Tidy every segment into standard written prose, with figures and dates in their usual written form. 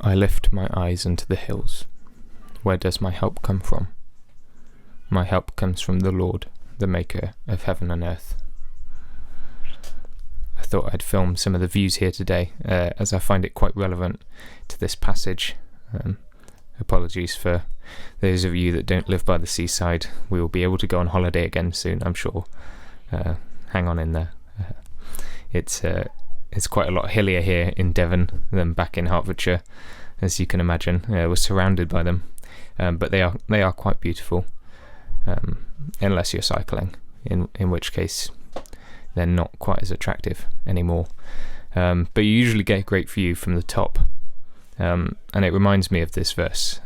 I lift my eyes unto the hills. Where does my help come from? My help comes from the Lord, the maker of heaven and earth. I thought I'd film some of the views here today, as I find it quite relevant to this passage. Apologies for those of you that don't live by the seaside. We will be able to go on holiday again soon, I'm sure. Hang on in there. It's quite a lot hillier here in Devon than back in Hertfordshire, as you can imagine. We're surrounded by them, but they are quite beautiful, unless you're cycling, in which case they're not quite as attractive anymore. But you usually get a great view from the top, and it reminds me of this verse.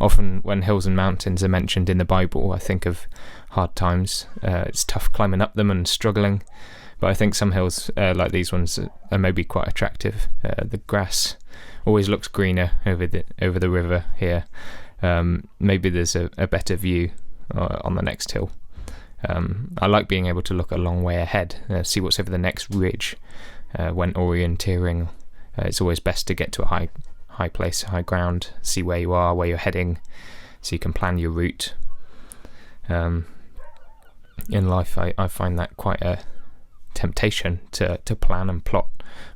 Often when hills and mountains are mentioned in the Bible, I think of hard times. It's tough climbing up them and struggling. But I think some hills, like these ones, are maybe quite attractive. The grass always looks greener over the river here. Maybe there's a better view on the next hill. I like being able to look a long way ahead, see what's over the next ridge. When orienteering, it's always best to get to a high place, high ground, see where you are, where you're heading, so you can plan your route. In life, I find that quite a temptation to plan and plot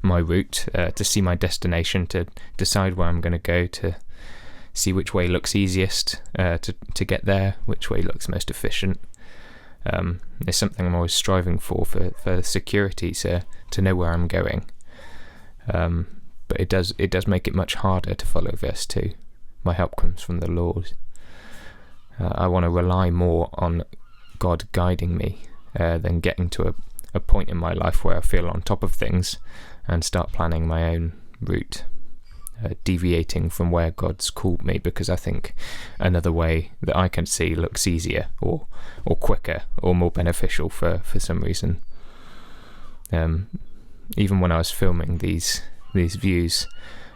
my route, to see my destination, to decide where I'm going to go, to see which way looks easiest to get there, which way looks most efficient. It's something I'm always striving for security, to know where I'm going. But it does make it much harder to follow verse 2. My help comes from the Lord. I want to rely more on God guiding me than getting to a point in my life where I feel on top of things and start planning my own route, deviating from where God's called me because I think another way that I can see looks easier or quicker or more beneficial for some reason. Even when I was filming these views,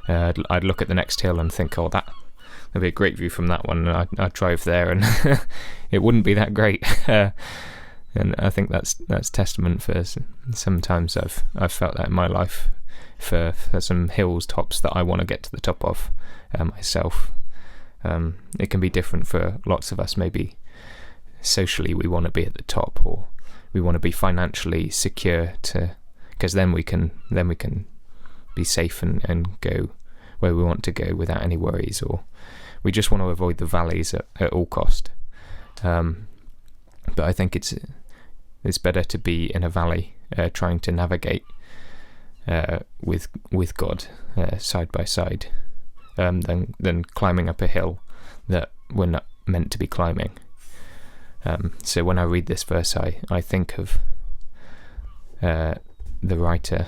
I'd look at the next hill and think, there'd be a great view from that one, and I'd drive there and it wouldn't be that great. And I think that's testament for sometimes I've felt that in my life for some hills tops that I want to get to the top of myself. It can be different for lots of us. Maybe socially we want to be at the top, or we want to be financially secure because then we can be safe and go where we want to go without any worries, or we just want to avoid the valleys at all cost. But I think it's better to be in a valley, trying to navigate with God side by side, than climbing up a hill that we're not meant to be climbing. So when I read this verse, I think of the writer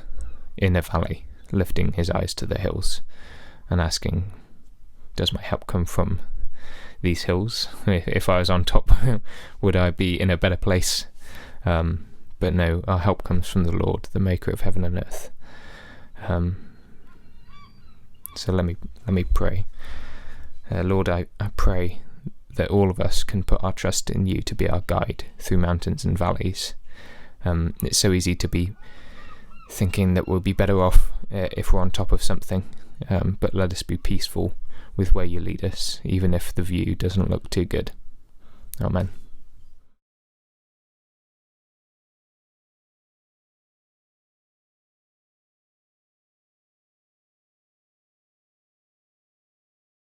in a valley, lifting his eyes to the hills and asking, does my help come from these hills? If I was on top, would I be in a better place? But no, our help comes from the Lord, the maker of heaven and earth. So let me pray. Lord, I pray that all of us can put our trust in you to be our guide through mountains and valleys. It's so easy to be thinking that we'll be better off if we're on top of something, but let us be peaceful with where you lead us, even if the view doesn't look too good. Amen.